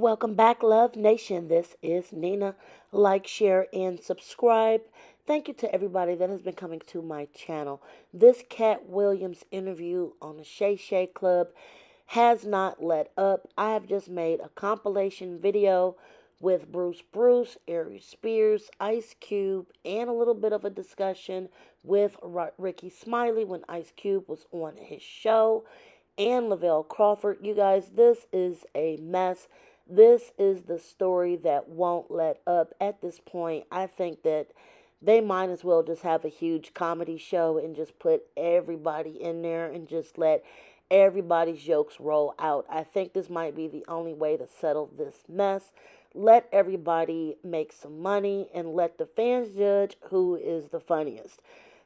welcome back, Love Nation. This is Nina. Like, share, and subscribe. Thank you to everybody that has been coming to my channel. This Katt Williams interview on the Shay Club has not let up. I have just made a compilation video with Bruce, Aries Spears, Ice Cube, and a little bit of a discussion with Ricky Smiley when Ice Cube was on his show, and Lavell Crawford. You guys, this is a mess. This is the story that won't let up. At this point, I think that they might as well just have a huge comedy show and just put everybody in there and just let everybody's jokes roll out. I think this might be the only way to settle this mess. Let everybody make some money and let the fans judge who is the funniest.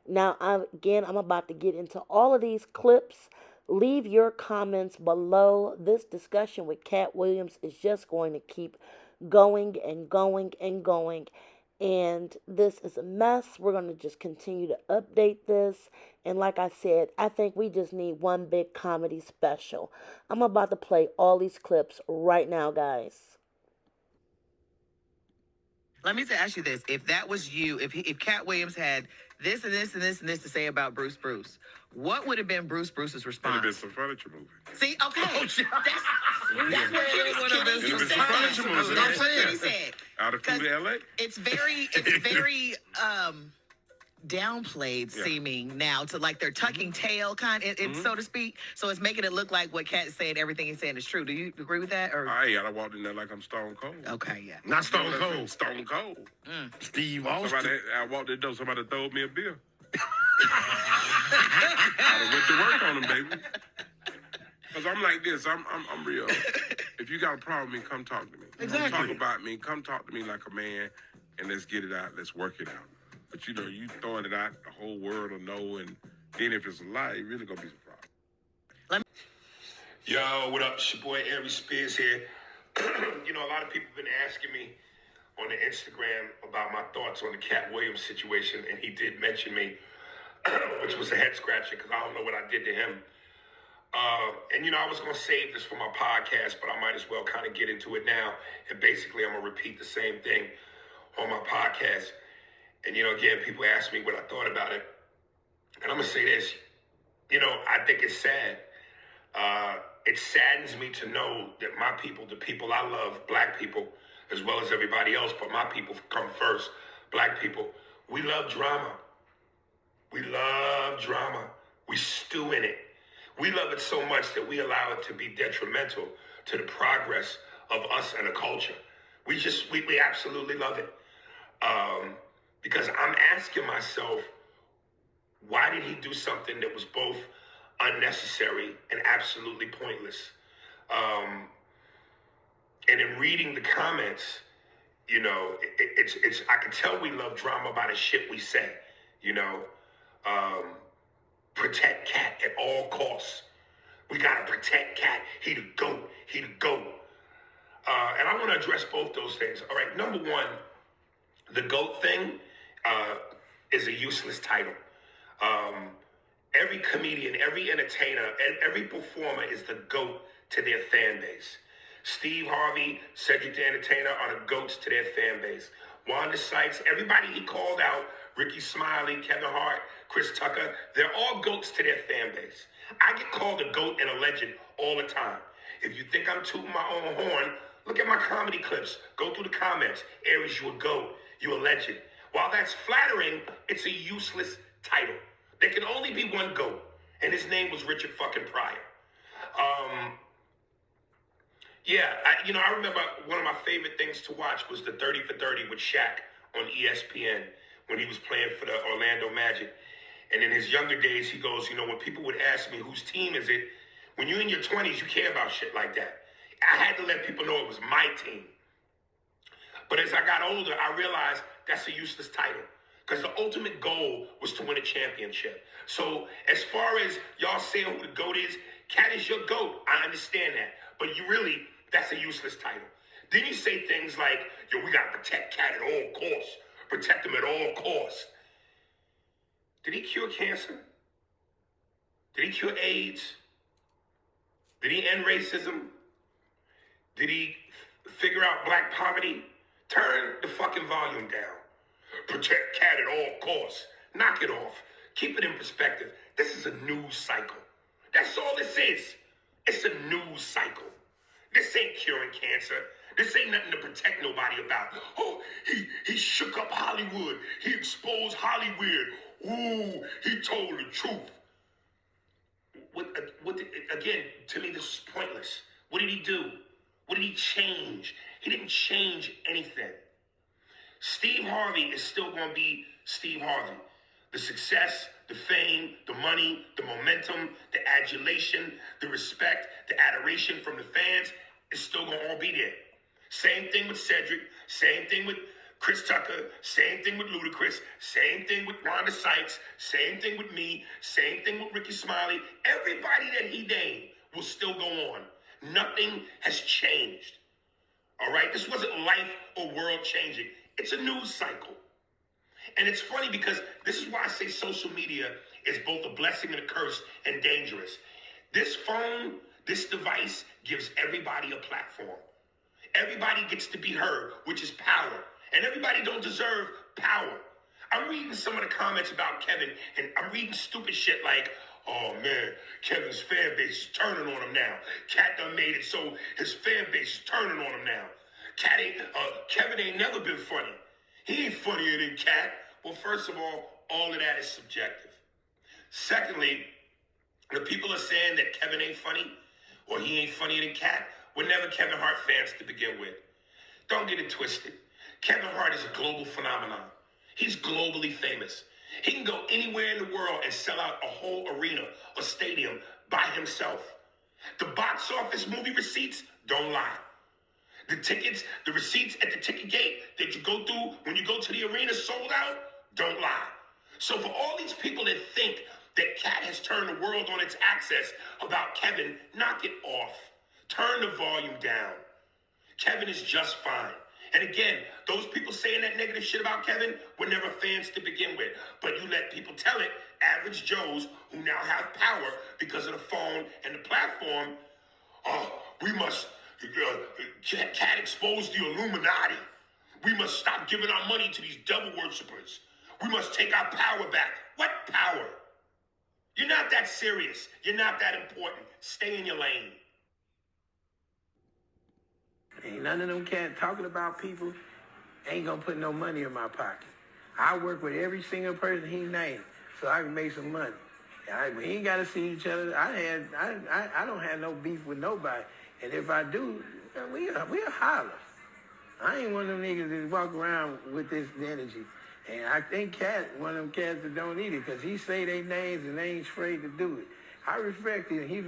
Now, I'm about to get into all of these clips. Leave your comments below. This discussion with Katt Williams is just going to keep going and going and going. And this is a mess. We're going to just continue to update this. And like I said, I think we just need one big comedy special. I'm about to play all these clips right now, guys. Let me ask you this. If that was you, if Katt Williams had this and this and this and this to say about Bruce, what would have been Bruce's response? It would have been some furniture movie. See, okay. That's what Kenny said. Out of LA? It's very downplayed seeming now to like they're tucking tail so to speak. So it's making it look like what Katt said, everything he's saying is true. Do you agree with that? Or I walked in there like I'm Stone Cold. Okay, yeah. Not Stone Cold. Stone Cold. Steve Austin. I walked in the door, somebody throwed me a beer. I went to work on them, baby. Because I'm like this. I'm real. If you got a problem with me, come talk to me. Exactly. Come talk about me. Come talk to me like a man, and let's get it out. Let's work it out. But you throwing it out, the whole world will know, and then if it's a lie, it really gonna be some problem. Yo, what up? It's your boy Aries Spears here. A lot of people have been asking me on the Instagram about my thoughts on the Katt Williams situation, and he did mention me, which was a head scratcher because I don't know what I did to him. I was gonna save this for my podcast, but I might as well kind of get into it now. And basically, I'm gonna repeat the same thing on my podcast. And, again, people ask me what I thought about it. And I'm going to say this. I think it's sad. It saddens me to know that my people, the people I love, black people, as well as everybody else, but my people come first, black people, we love drama. We love drama. We stew in it. We love it so much that we allow it to be detrimental to the progress of us and the culture. We absolutely love it. Because I'm asking myself, why did he do something that was both unnecessary and absolutely pointless? And in reading the comments, it's I can tell we love drama by the shit we say, protect Katt at all costs. We gotta protect Katt. He the GOAT. He the GOAT. And I want to address both those things. All right, number one, the GOAT thing is a useless title. Every comedian, every entertainer, every performer is the GOAT to their fan base. Steve Harvey, Cedric the Entertainer are the GOATs to their fan base. Wanda Sykes, everybody he called out, Ricky Smiley, Kevin Hart, Chris Tucker, they're all GOATs to their fan base. I get called a GOAT and a legend all the time. If you think I'm tooting my own horn, look at my comedy clips. Go through the comments. Aries, you a GOAT. You a legend. While that's flattering, it's a useless title. There can only be one GOAT, and his name was Richard fucking Pryor. I remember one of my favorite things to watch was the 30 for 30 with Shaq on ESPN when he was playing for the Orlando Magic. And in his younger days, he goes, when people would ask me, whose team is it? When you're in your 20s, you care about shit like that. I had to let people know it was my team. But as I got older, I realized that's a useless title because the ultimate goal was to win a championship. So as far as y'all saying who the GOAT is, Katt is your GOAT. I understand that. But that's a useless title. Then you say things like, we got to protect Katt at all costs. Protect him at all costs. Did he cure cancer? Did he cure AIDS? Did he end racism? Did he figure out black poverty, turn the fucking volume down. Protect Katt at all costs. Knock it off. Keep it in perspective. This is a news cycle. That's all this is. It's a news cycle. This ain't curing cancer. This ain't nothing to protect nobody about. Oh, he shook up Hollywood. He exposed Hollywood. Ooh, he told the truth. Again, to me, this is pointless. What did he do? What did he change? He didn't change anything. Steve Harvey is still going to be Steve Harvey. The success, the fame, the money, the momentum, the adulation, the respect, the adoration from the fans is still going to all be there. Same thing with Cedric, same thing with Chris Tucker, same thing with Ludacris, same thing with Wanda Sykes, same thing with me, same thing with Ricky Smiley. Everybody that he named will still go on. Nothing has changed. All right? This wasn't life or world changing. It's a news cycle. And it's funny because this is why I say social media is both a blessing and a curse and dangerous. This phone, this device gives everybody a platform. Everybody gets to be heard, which is power. And everybody don't deserve power. I'm reading some of the comments about Kevin, and I'm reading stupid shit like, oh man, Kevin's fan base is turning on him now. Katt done made it so his fan base is turning on him now. Kevin ain't never been funny. He ain't funnier than Katt. Well, first of all of that is subjective. Secondly, the people are saying that Kevin ain't funny or he ain't funnier than Katt were never Kevin Hart fans to begin with. Don't get it twisted. Kevin Hart is a global phenomenon. He's globally famous. He can go anywhere in the world and sell out a whole arena or stadium by himself. The box office movie receipts don't lie. The tickets, the receipts at the ticket gate that you go through when you go to the arena sold out, don't lie. So for all these people that think that Katt has turned the world on its axis about Kevin, knock it off. Turn the volume down. Kevin is just fine. And again, those people saying that negative shit about Kevin were never fans to begin with. But you let people tell it, average Joes who now have power because of the phone and the platform, we must, Katt exposed the Illuminati. We must stop giving our money to these devil worshippers. We must take our power back. What power? You're not that serious. You're not that important. Stay in your lane. Ain't none of them cats talking about people ain't gonna put no money in my pocket. I work with every single person he named so I can make some money. We ain't gotta see each other. I don't have no beef with nobody. And if I do, we'll holler. I ain't one of them niggas that walk around with this energy. And I think Katt, one of them cats that don't need it, because he say they names and they ain't afraid to do it. I respect him. He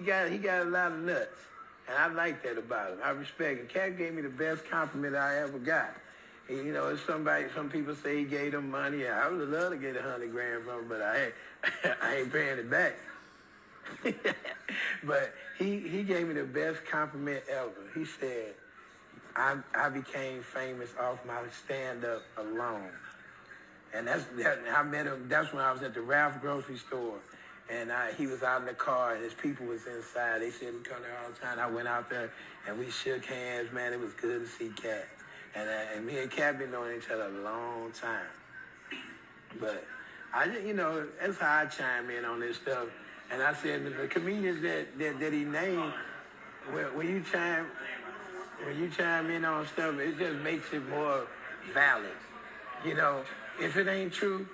got a lot of nuts. And I like that about him. I respect him. Katt gave me the best compliment I ever got. And, you know, some people say he gave them money. I would love to get $100 grand from him, but I ain't paying it back. But he gave me the best compliment ever. He said, I became famous off my stand-up alone. And I met him, that's when I was at the Ralph grocery store. And he was out in the car, and his people was inside. They said we come there all the time. I went out there, and we shook hands, man. It was good to see Katt. And me and Katt been knowing each other a long time. But, that's how I chime in on this stuff. And I said, the comedians that he named, when you chime in on stuff, it just makes it more valid. You know, if it ain't true,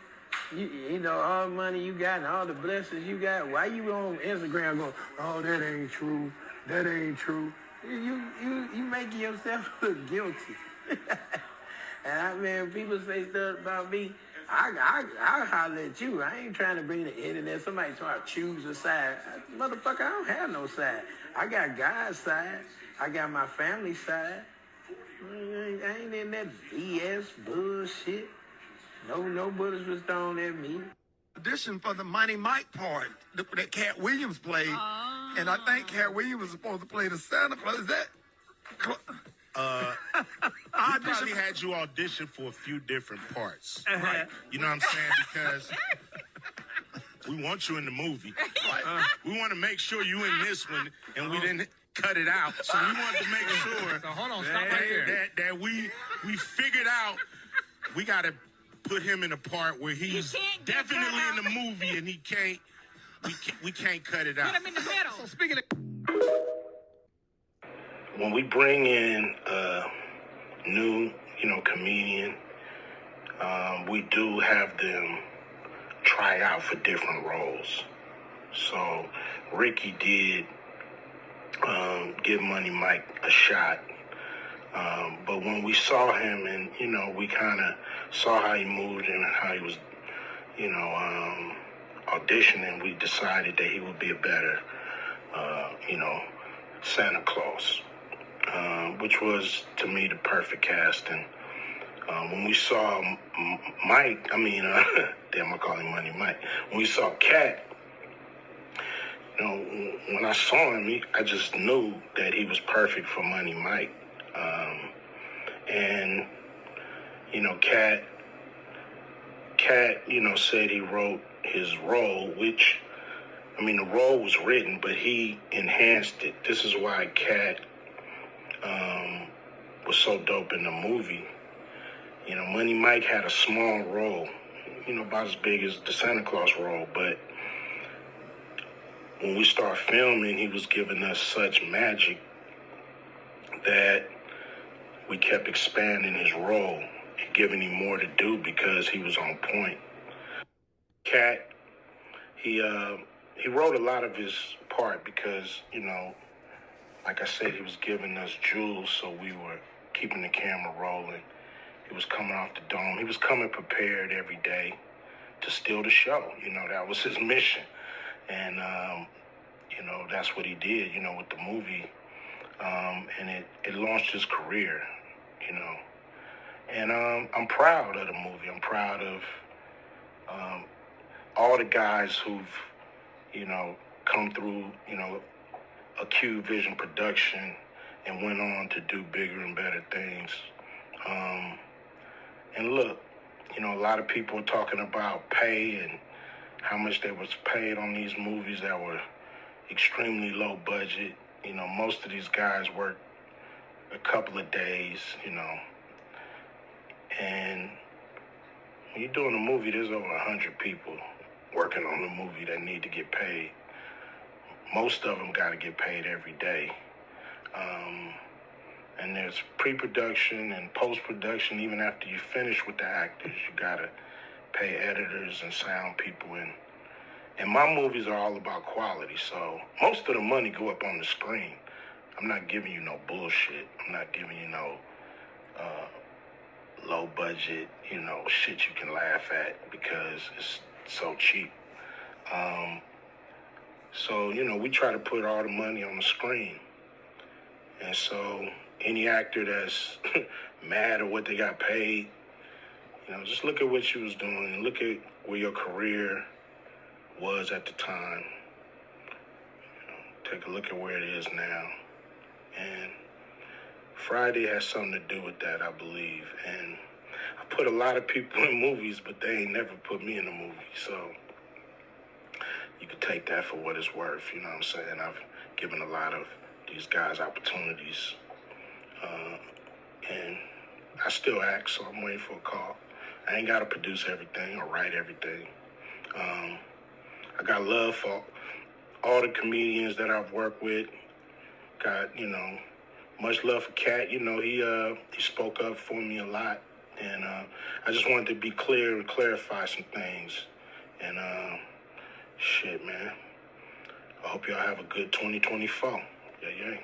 you know, all the money you got and all the blessings you got, why you on Instagram going, oh, that ain't true, that ain't true? You making yourself look guilty. And people say stuff about me, I holler at you. I ain't trying to bring the internet. Somebody trying to choose a side. Motherfucker, I don't have no side. I got God's side. I got my family side. I ain't in that BS bullshit. No bullets was thrown at me. Audition for the Money Mike part that Katt Williams played. Oh. And I think Katt Williams was supposed to play the Santa Claus. Is that? I probably had you audition for a few different parts. Right. You know what I'm saying? Because we want you in the movie. Right. We want to make sure you in this one, and we didn't. cut it out. So we wanted to make sure So hold on, stop right there. that we figured out we got to put him in a part where he's definitely in the movie and we can't cut it out. Put him in the middle. So speaking of... When we bring in a new, comedian, we do have them try out for different roles. So Ricky did give Money Mike a shot. But when we saw him and, we kind of saw how he moved and how he was, auditioning, we decided that he would be a better, Santa Claus, which was, to me, the perfect casting. When we saw Mike, damn, I call him Money Mike. When we saw Katt, when I saw him, I just knew that he was perfect for Money Mike. And, Katt, said he wrote his role, which, the role was written, but he enhanced it. This is why Katt was so dope in the movie. Money Mike had a small role, about as big as the Santa Claus role, but when we started filming, he was giving us such magic that we kept expanding his role and giving him more to do because he was on point. Katt, he wrote a lot of his part because, like I said, he was giving us jewels, so we were keeping the camera rolling. He was coming off the dome. He was coming prepared every day to steal the show. That was his mission. And, that's what he did, with the movie. And it launched his career, And I'm proud of the movie. I'm proud of all the guys who've, come through, Acute Vision Production and went on to do bigger and better things. And look, a lot of people are talking about pay and how much they was paid on these movies that were extremely low budget. Most of these guys work a couple of days, and when you're doing a movie, there's over 100 people working on the movie that need to get paid. Most of them got to get paid every day. And there's pre-production and post-production. Even after you finish with the actors, you got to pay editors and sound people. And my movies are all about quality, so most of the money go up on the screen. I'm not giving you no bullshit. I'm not giving you no low budget, shit you can laugh at because it's so cheap. So, we try to put all the money on the screen. And so any actor that's mad at what they got paid, just look at what you was doing and look at where your career was at the time. Take a look at where it is now. And Friday has something to do with that, I believe. And I put a lot of people in movies, but they ain't never put me in a movie. So you can take that for what it's worth, you know what I'm saying? I've given a lot of these guys opportunities. And I still act, so I'm waiting for a call. I ain't got to produce everything or write everything. I got love for all the comedians that I've worked with. Got, much love for Katt. He spoke up for me a lot. And I just wanted to be clear and clarify some things. And shit, man. I hope y'all have a good 2024. Yeah.